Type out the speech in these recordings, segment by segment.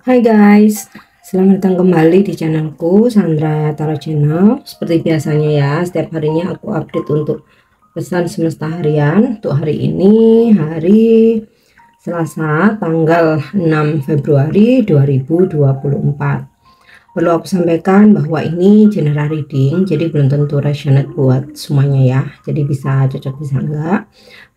Hai guys, selamat datang kembali di channelku Sandra Tarot Channel. Seperti biasanya ya, setiap harinya aku update untuk pesan semesta harian. Untuk hari ini, hari Selasa, tanggal 6 Februari 2024. Perlu aku sampaikan bahwa ini general reading, jadi belum tentu resonate buat semuanya ya. Jadi bisa cocok, bisa enggak.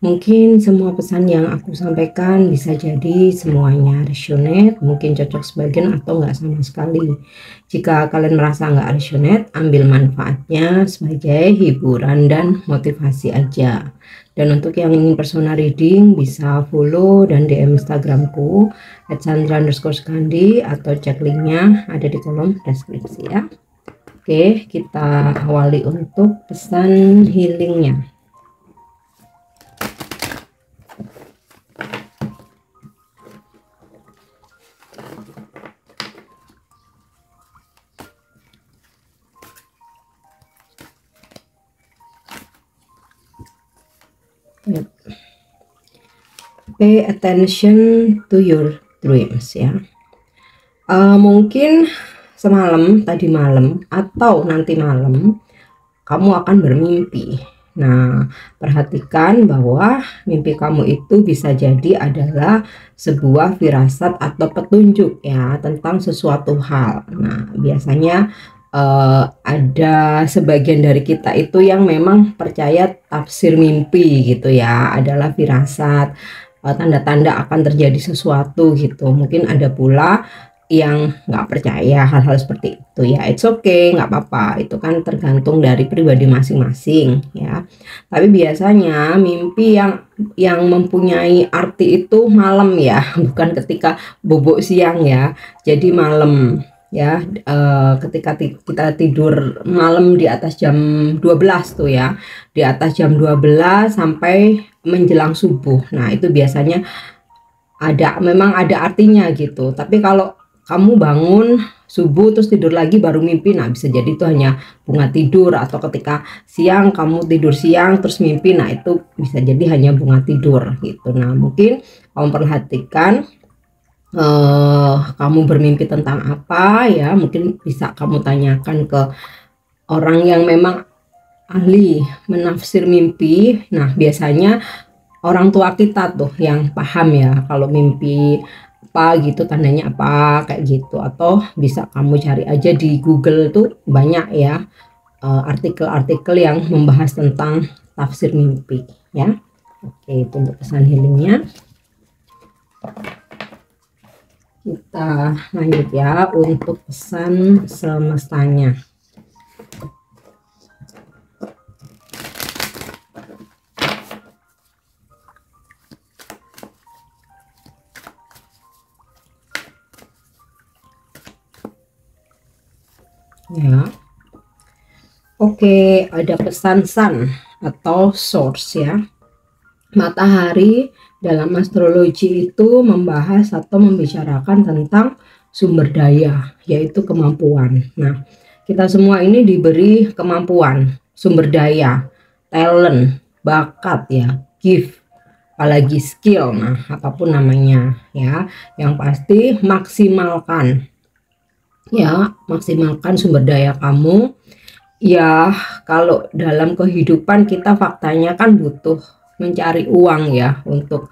Mungkin semua pesan yang aku sampaikan bisa jadi semuanya resonate, mungkin cocok sebagian atau enggak sama sekali. Jika kalian merasa enggak resonate, ambil manfaatnya sebagai hiburan dan motivasi aja. Dan untuk yang ingin personal reading bisa follow dan DM Instagramku @sandra_skandi atau cek linknya ada di kolom deskripsi ya. Oke, kita awali untuk pesan healingnya. Pay attention to your dreams ya. Mungkin semalam, tadi malam atau nanti malam kamu akan bermimpi. Nah, perhatikan bahwa mimpi kamu itu bisa jadi adalah sebuah firasat atau petunjuk ya tentang sesuatu hal. Nah, biasanya ada sebagian dari kita itu yang memang percaya tafsir mimpi gitu ya, adalah firasat, tanda-tanda akan terjadi sesuatu gitu. Mungkin ada pula yang nggak percaya hal-hal seperti itu ya, it's okay, nggak apa-apa, itu kan tergantung dari pribadi masing-masing ya. Tapi biasanya mimpi yang mempunyai arti itu malam ya, bukan ketika bobok siang ya. Jadi malam ya, ketika kita tidur malam di atas jam 12 tuh ya, di atas jam 12 sampai menjelang subuh. Nah, itu biasanya memang ada artinya gitu. Tapi kalau kamu bangun subuh terus tidur lagi baru mimpi, nah bisa jadi itu hanya bunga tidur. Atau ketika siang kamu tidur siang terus mimpi, nah itu bisa jadi hanya bunga tidur gitu. Nah, mungkin kamu perhatikan kamu bermimpi tentang apa ya, mungkin bisa kamu tanyakan ke orang yang memang ahli menafsir mimpi. Nah, biasanya orang tua kita tuh yang paham ya kalau mimpi apa gitu, tandanya apa kayak gitu. Atau bisa kamu cari aja di Google tuh banyak ya artikel-artikel yang membahas tentang tafsir mimpi ya. Oke, itu untuk pesan healingnya. Kita lanjut ya untuk pesan semestanya. Ya. Oke, ada pesan sun atau source ya. Matahari dalam astrologi itu membahas atau membicarakan tentang sumber daya, yaitu kemampuan. Nah, kita semua ini diberi kemampuan, sumber daya, talent, bakat ya, gift, apalagi skill, nah apapun namanya ya. Yang pasti maksimalkan ya, maksimalkan sumber daya kamu. Ya, kalau dalam kehidupan kita faktanya kan butuh mencari uang ya untuk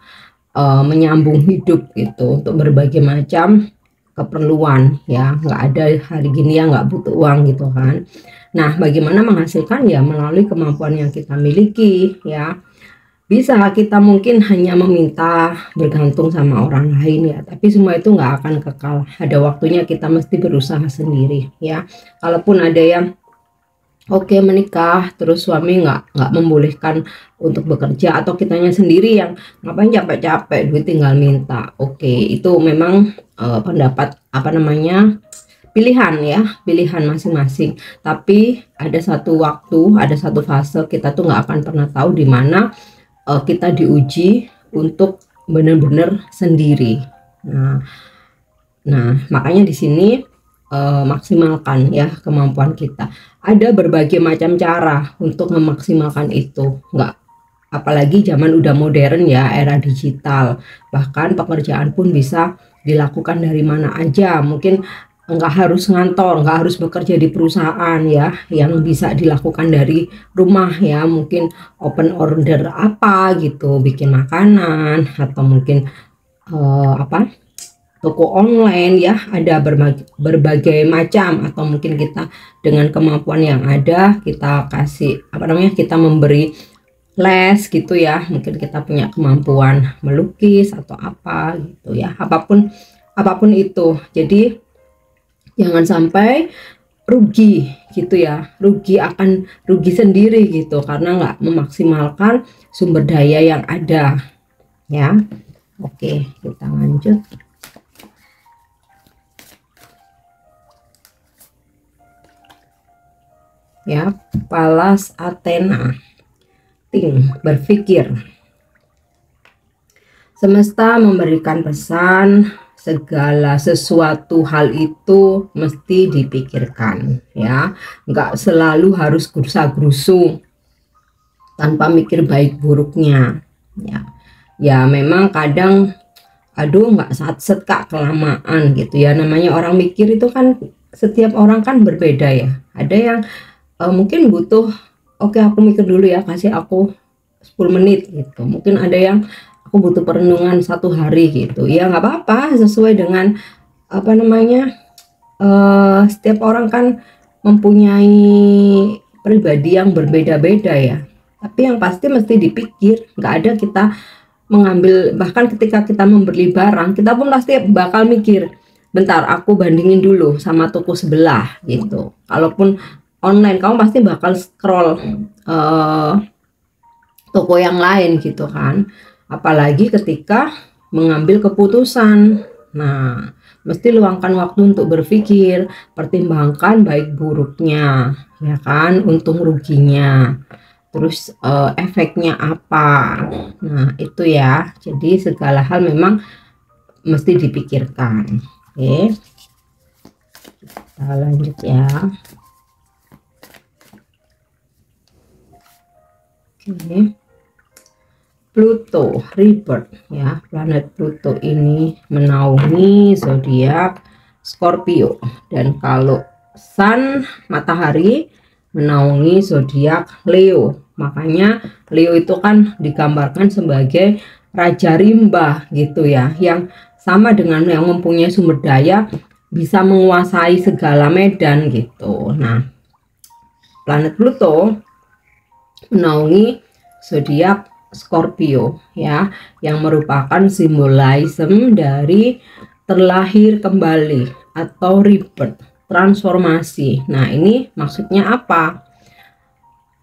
menyambung hidup gitu, untuk berbagai macam keperluan ya. Nggak ada hari gini ya nggak butuh uang gitu kan. Nah, bagaimana menghasilkan ya melalui kemampuan yang kita miliki ya. Bisa kita mungkin hanya meminta, bergantung sama orang lain ya, tapi semua itu nggak akan kekal. Ada waktunya kita mesti berusaha sendiri ya. Kalaupun ada yang oke menikah terus suami nggak membolehkan untuk bekerja, atau kitanya sendiri yang ngapain capek-capek duit tinggal minta, oke, itu memang pendapat apa namanya, pilihan ya, pilihan masing-masing. Tapi ada satu waktu, ada satu fase kita tuh nggak akan pernah tahu di mana kita diuji untuk benar-benar sendiri. Nah, makanya di sini maksimalkan ya kemampuan kita. Ada berbagai macam cara untuk memaksimalkan itu. Apalagi zaman udah modern ya, era digital. Bahkan pekerjaan pun bisa dilakukan dari mana aja. Mungkin nggak harus ngantor, nggak harus bekerja di perusahaan ya, yang bisa dilakukan dari rumah ya. Mungkin open order apa gitu, bikin makanan, atau mungkin apa, toko online ya, ada berbagai macam. Atau mungkin kita dengan kemampuan yang ada, kita kasih apa namanya, kita memberi les gitu ya. Mungkin kita punya kemampuan melukis atau apa gitu ya, apapun itu. Jadi jangan sampai rugi gitu ya, rugi sendiri gitu karena nggak memaksimalkan sumber daya yang ada ya. Oke, kita lanjut. Ya, Pallas Athena, berpikir. Semesta memberikan pesan, segala sesuatu hal itu mesti dipikirkan ya, nggak selalu harus gerusa-gerusu tanpa mikir baik buruknya ya. Memang kadang aduh nggak satset Kak, kelamaan gitu ya. Namanya orang mikir itu kan, setiap orang kan berbeda ya. Ada yang mungkin butuh, oke aku mikir dulu ya, kasih aku 10 menit gitu. Mungkin ada yang aku butuh perenungan 1 hari gitu ya, nggak apa-apa, sesuai dengan apa namanya, setiap orang kan mempunyai pribadi yang berbeda-beda ya. Tapi yang pasti mesti dipikir, nggak ada kita mengambil, bahkan ketika kita membeli barang, kita pun pasti bakal mikir, bentar aku bandingin dulu sama toko sebelah gitu. Kalaupun online, kamu pasti bakal scroll toko yang lain gitu kan. Apalagi ketika mengambil keputusan, nah mesti luangkan waktu untuk berpikir, pertimbangkan baik buruknya ya kan, untung ruginya, terus efeknya apa. Nah itu ya, jadi segala hal memang mesti dipikirkan. Oke, kita lanjut ya. Oke, Pluto rebirth ya. Planet Pluto ini menaungi zodiak Scorpio, dan kalau Sun matahari menaungi zodiak Leo. Makanya Leo itu kan digambarkan sebagai raja rimba gitu ya, yang sama dengan yang mempunyai sumber daya, bisa menguasai segala medan gitu. Nah, planet Pluto menaungi zodiak Scorpio ya, yang merupakan simbolisme dari terlahir kembali atau rebirth, transformasi. Nah ini maksudnya apa?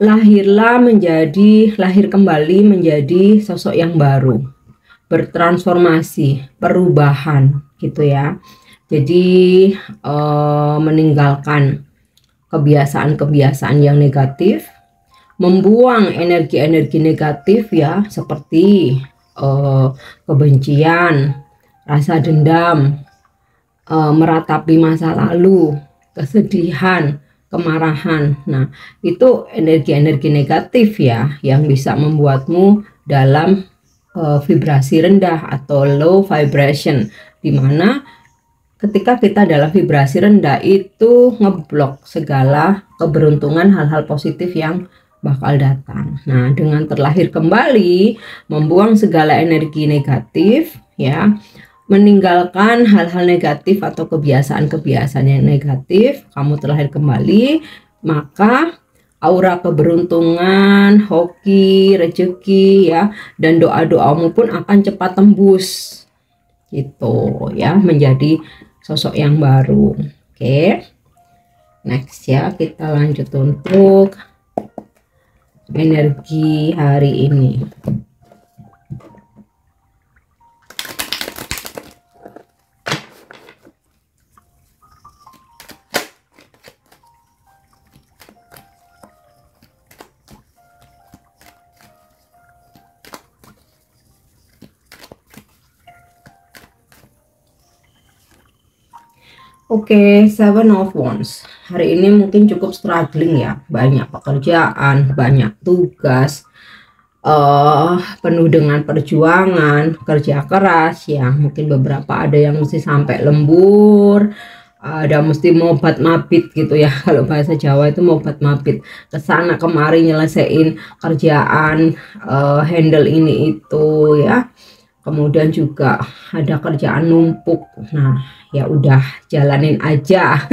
Lahir kembali menjadi sosok yang baru, bertransformasi, perubahan gitu ya. Jadi meninggalkan kebiasaan-kebiasaan yang negatif, membuang energi-energi negatif ya, seperti kebencian, rasa dendam, meratapi masa lalu, kesedihan, kemarahan. Nah itu energi-energi negatif ya, yang bisa membuatmu dalam vibrasi rendah atau low vibration, dimana ketika kita dalam vibrasi rendah itu ngeblok segala keberuntungan, hal-hal positif yang bakal datang. Nah dengan terlahir kembali, membuang segala energi negatif ya, meninggalkan hal-hal negatif atau kebiasaan-kebiasaan yang negatif, kamu terlahir kembali, maka aura keberuntungan, hoki, rezeki ya, dan doa-doamu pun akan cepat tembus gitu ya, menjadi sosok yang baru. Oke, next ya, kita lanjut untuk energi hari ini. Oke, Seven of Wands. Hari ini mungkin cukup struggling ya, banyak pekerjaan, banyak tugas, penuh dengan perjuangan, kerja keras ya. Mungkin beberapa ada yang mesti sampai lembur, ada mesti mobat mabit gitu ya. Kalau bahasa Jawa itu mobat mabit, kesana kemari nyelesain kerjaan, handle ini itu ya. Kemudian juga ada kerjaan numpuk. Nah, ya udah jalanin aja.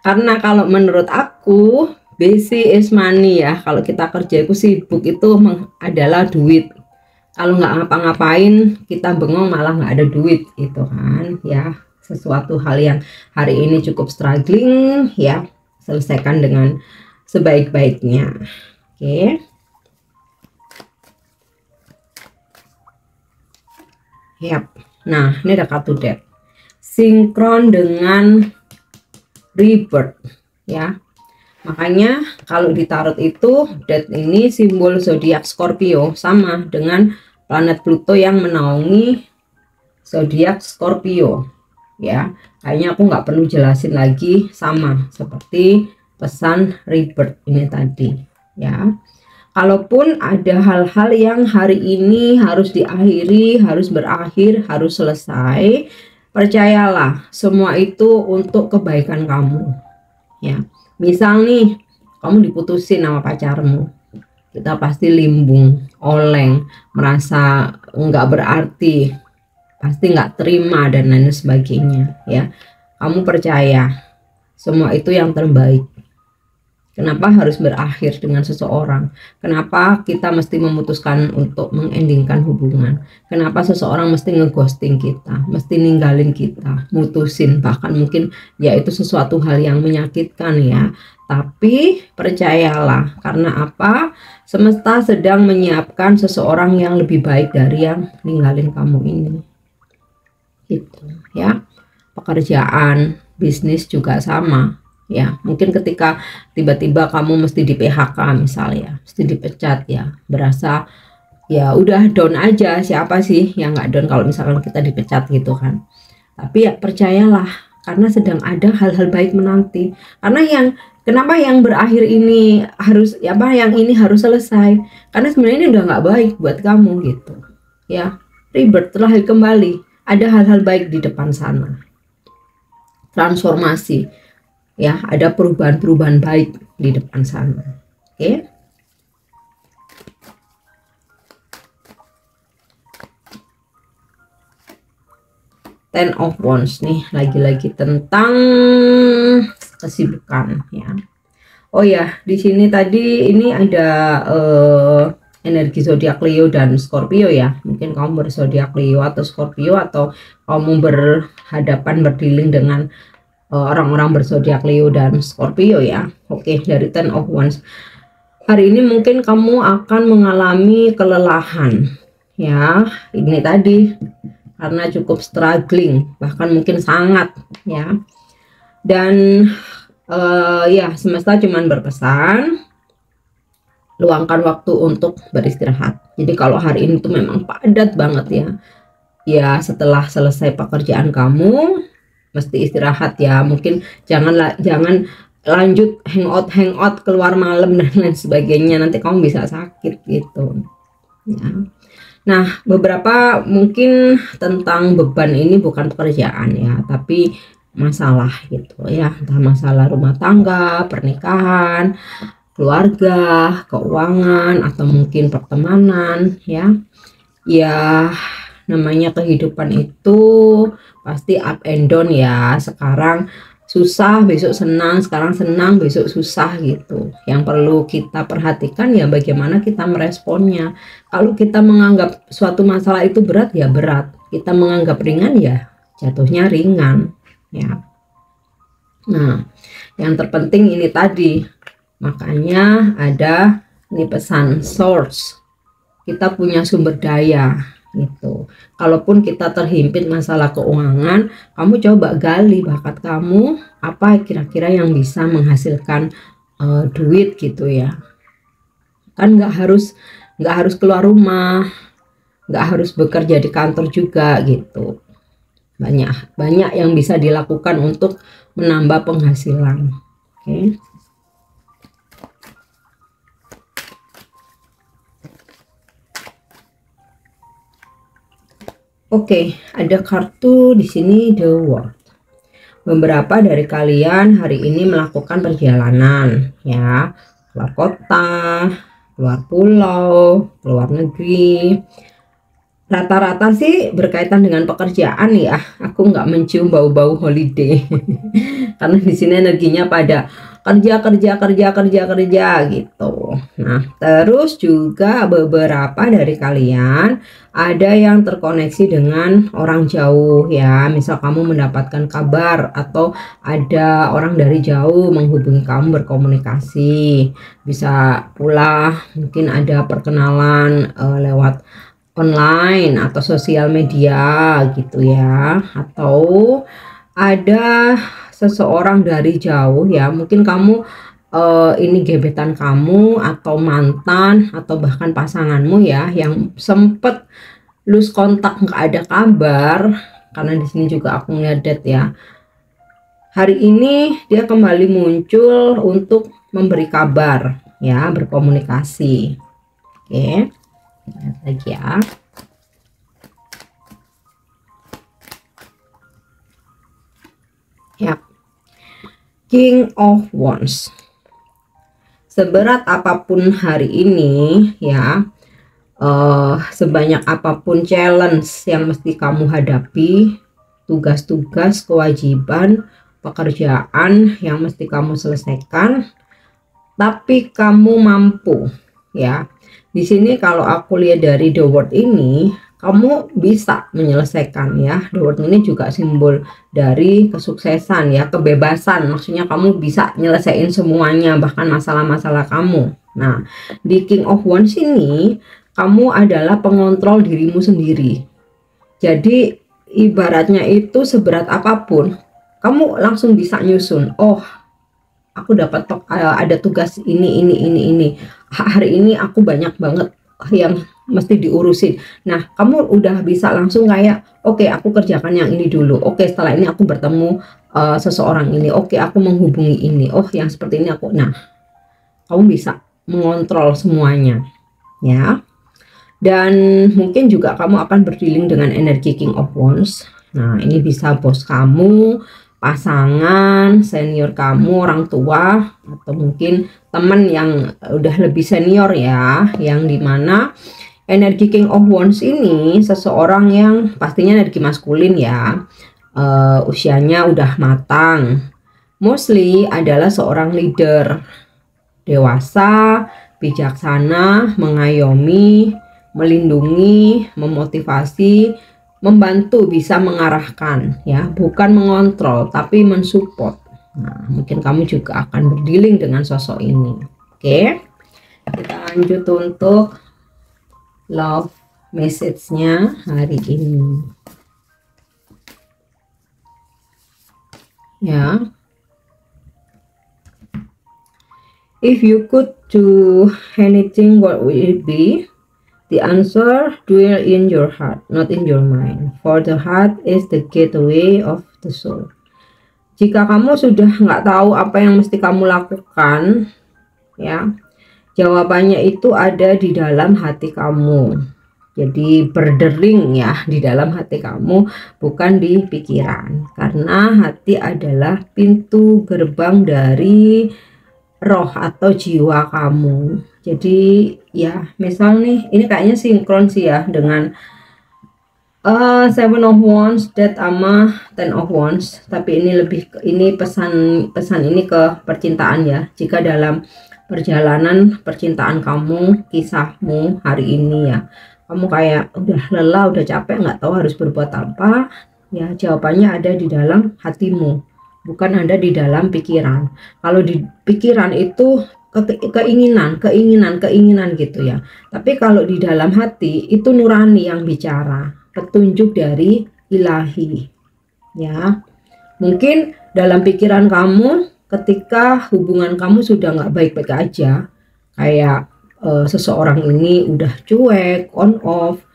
Karena kalau menurut aku busy is money ya. Kalau kita kerja itu sibuk itu adalah duit. Kalau nggak ngapa-ngapain kita bengong malah nggak ada duit gitu kan ya. Sesuatu hal yang hari ini cukup struggling ya, selesaikan dengan sebaik-baiknya. Oke. Yap. Nah, ini ada kartu death. Sinkron dengan rebirth ya. Makanya kalau di tarot itu death ini simbol zodiak Scorpio, sama dengan planet Pluto yang menaungi zodiak Scorpio ya. Kayaknya aku nggak perlu jelasin lagi, sama seperti pesan rebirth ini tadi ya. Kalaupun ada hal-hal yang hari ini harus diakhiri, harus berakhir, harus selesai, percayalah semua itu untuk kebaikan kamu ya. Misal nih kamu diputusin sama pacarmu, kita pasti limbung, oleng, merasa nggak berarti, pasti nggak terima dan lain sebagainya ya. Kamu percaya semua itu yang terbaik. Kenapa harus berakhir dengan seseorang? Kenapa kita mesti memutuskan untuk mengendingkan hubungan? Kenapa seseorang mesti ngeghosting kita, mesti ninggalin kita, mutusin, bahkan mungkin ya itu sesuatu hal yang menyakitkan ya. Tapi percayalah, karena apa? Semesta sedang menyiapkan seseorang yang lebih baik dari yang ninggalin kamu ini. Gitu ya. Pekerjaan, bisnis juga sama. Ya, mungkin ketika tiba-tiba kamu mesti di PHK misalnya, mesti dipecat ya, berasa ya udah down aja. Siapa sih yang nggak down kalau misalkan kita dipecat gitu kan. Tapi ya percayalah, karena sedang ada hal-hal baik menanti. Karena kenapa yang berakhir ini harus yang ini harus selesai, karena sebenarnya ini udah nggak baik buat kamu gitu ya. Rebirth, terlahir kembali, ada hal-hal baik di depan sana, transformasi ya, ada perubahan-perubahan baik di depan sana. Oke. Ten of Wands nih, lagi-lagi tentang kesibukan ya. Oh ya, di sini tadi ini ada energi zodiak Leo dan Scorpio ya. Mungkin kamu berzodiak Leo atau Scorpio, atau kamu berhadapan berdealing dengan orang-orang berzodiak Leo dan Scorpio ya. Oke, dari Ten of Wands. Hari ini mungkin kamu akan mengalami kelelahan ya. Ini tadi karena cukup struggling, bahkan mungkin sangat ya. Dan ya semesta cuman berpesan luangkan waktu untuk beristirahat. Jadi kalau hari ini tuh memang padat banget ya. Ya setelah selesai pekerjaan kamu mesti istirahat ya. Mungkin jangan lanjut hangout keluar malam dan lain sebagainya, nanti kamu bisa sakit gitu ya. Nah, beberapa mungkin tentang beban ini bukan pekerjaan ya, tapi masalah gitu ya, entah masalah rumah tangga, pernikahan, keluarga, keuangan, atau mungkin pertemanan ya. Ya namanya kehidupan itu pasti up and down ya. Sekarang susah, besok senang, sekarang senang, besok susah gitu. Yang perlu kita perhatikan ya bagaimana kita meresponnya. Kalau kita menganggap suatu masalah itu berat ya berat, kita menganggap ringan ya jatuhnya ringan ya. Nah, yang terpenting ini tadi, makanya ada ini pesan source. Kita punya sumber daya gitu. Kalaupun kita terhimpit masalah keuangan, kamu coba gali bakat kamu, apa kira-kira yang bisa menghasilkan duit gitu ya. Kan nggak harus keluar rumah, nggak harus bekerja di kantor juga gitu. Banyak yang bisa dilakukan untuk menambah penghasilan. Oke. Oke, ada kartu di sini The World. Beberapa dari kalian hari ini melakukan perjalanan ya, keluar kota, keluar pulau, keluar negeri. Rata-rata sih berkaitan dengan pekerjaan ya. Aku nggak mencium bau-bau holiday karena di sini energinya pada kerja gitu. Nah, terus juga beberapa dari kalian ada yang terkoneksi dengan orang jauh ya. Misal kamu mendapatkan kabar atau ada orang dari jauh menghubungi kamu berkomunikasi. Bisa pula mungkin ada perkenalan lewat online atau sosial media gitu ya, atau ada seseorang dari jauh ya, mungkin kamu ini gebetan kamu atau mantan atau bahkan pasanganmu ya, yang sempet lose kontak, nggak ada kabar. Karena di sini juga aku ngeliat ya, hari ini dia kembali muncul untuk memberi kabar ya, berkomunikasi. Oke, lihat lagi ya. Ya, King of Wands. Seberat apapun hari ini ya, sebanyak apapun challenge yang mesti kamu hadapi, tugas-tugas, kewajiban, pekerjaan yang mesti kamu selesaikan, tapi kamu mampu ya. Di sini kalau aku lihat dari The World ini, kamu bisa menyelesaikan ya. The World ini juga simbol dari kesuksesan ya, kebebasan. Maksudnya kamu bisa nyelesain semuanya, bahkan masalah-masalah kamu. Nah, di King of Wands ini kamu adalah pengontrol dirimu sendiri. Jadi ibaratnya itu seberat apapun, kamu langsung bisa nyusun. Oh, aku dapat ada tugas ini. Hari ini aku banyak banget yang mesti diurusin. Nah, kamu udah bisa langsung kayak, oke, aku kerjakan yang ini dulu. Oke, setelah ini aku bertemu seseorang ini. Oke, aku menghubungi ini. Oh, yang seperti ini aku. Nah, kamu bisa mengontrol semuanya ya. Dan mungkin juga kamu akan berdealing dengan energi King of Wands. Nah, ini bisa bos kamu, pasangan, senior kamu, orang tua, atau mungkin teman yang udah lebih senior ya, yang dimana energi King of Wands ini seseorang yang pastinya energi maskulin ya, usianya udah matang, mostly adalah seorang leader, dewasa, bijaksana, mengayomi, melindungi, memotivasi, membantu, bisa mengarahkan ya, bukan mengontrol tapi mensupport. Nah, mungkin kamu juga akan berdealing dengan sosok ini. Oke, kita lanjut untuk love message-nya hari ini ya. If you could do anything, what would it be? The answer dwell in your heart, not in your mind. For the heart is the gateway of the soul. Jika kamu sudah nggak tahu apa yang mesti kamu lakukan, ya, jawabannya itu ada di dalam hati kamu. Jadi berdering ya di dalam hati kamu, bukan di pikiran. Karena hati adalah pintu gerbang dari roh atau jiwa kamu. Jadi ya, misal nih, ini kayaknya sinkron sih ya dengan Seven of Wands, Death sama Ten of Wands. Tapi ini lebih ini pesan ini ke percintaan ya. Jika dalam perjalanan percintaan kamu, kisahmu hari ini ya, kamu kayak udah lelah, udah capek, nggak tahu harus berbuat apa, ya jawabannya ada di dalam hatimu, bukan ada di dalam pikiran. Kalau di pikiran itu keinginan gitu ya. Tapi kalau di dalam hati itu nurani yang bicara, petunjuk dari ilahi. Ya, mungkin dalam pikiran kamu ketika hubungan kamu sudah nggak baik-baik aja, kayak seseorang ini udah cuek, on off,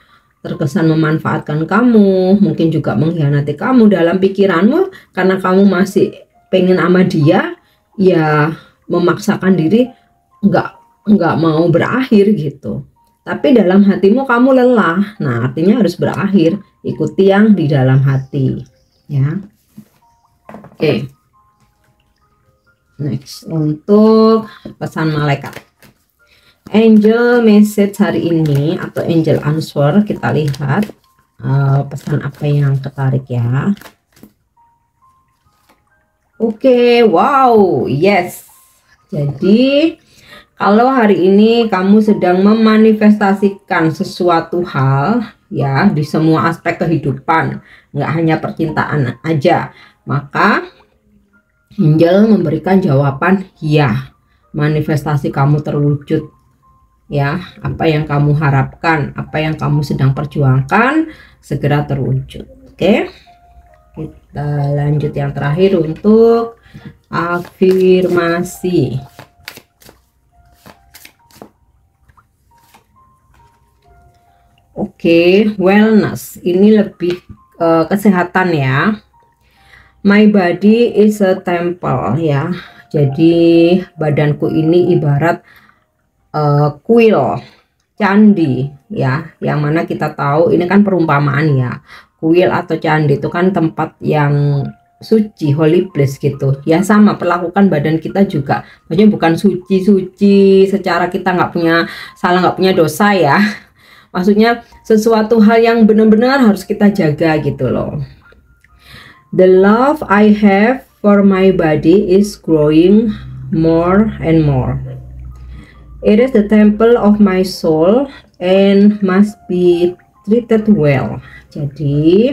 terkesan memanfaatkan kamu, mungkin juga mengkhianati kamu, dalam pikiranmu karena kamu masih pengen sama dia, ya memaksakan diri nggak mau berakhir gitu. tapi dalam hatimu kamu lelah. Nah, artinya harus berakhir. Ikuti yang di dalam hati, ya. Oke. Next, untuk pesan malaikat. Angel message hari ini atau angel answer, kita lihat pesan apa yang ketarik ya. Oke, wow, yes. Jadi kalau hari ini kamu sedang memanifestasikan sesuatu hal ya di semua aspek kehidupan, nggak hanya percintaan aja, maka angel memberikan jawaban ya, manifestasi kamu terwujud ya. Apa yang kamu harapkan, apa yang kamu sedang perjuangkan segera terwujud. Oke, kita lanjut yang terakhir untuk afirmasi. Oke, wellness ini lebih kesehatan ya. My body is a temple ya. Jadi badanku ini ibarat kuil, candi ya. Yang mana kita tahu ini kan perumpamaan ya. Kuil atau candi itu kan tempat yang suci, holy place gitu ya. Sama perlakukan badan kita juga, maksudnya bukan suci secara kita nggak punya salah, nggak punya dosa ya. Maksudnya sesuatu hal yang benar-benar harus kita jaga gitu loh. The love I have for my body is growing more and more. It is the temple of my soul and must be treated well. Jadi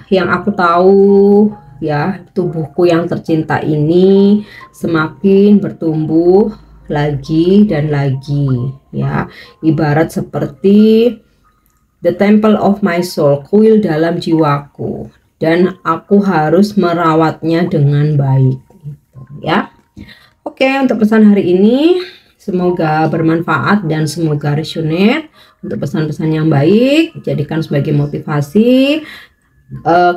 yang aku tahu ya, tubuhku yang tercinta ini semakin bertumbuh lagi dan lagi ya, ibarat seperti the temple of my soul, kuil dalam jiwaku, dan aku harus merawatnya dengan baik gitu, ya. Oke, untuk pesan hari ini semoga bermanfaat dan semoga resonate. Untuk pesan-pesan yang baik jadikan sebagai motivasi.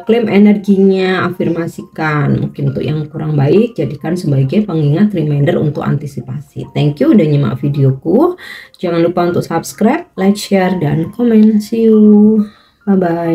Klaim energinya, afirmasikan. Mungkin untuk yang kurang baik jadikan sebagai pengingat, reminder untuk antisipasi. Thank you udah nyimak videoku. Jangan lupa untuk subscribe, like, share, dan komen. See you, bye bye.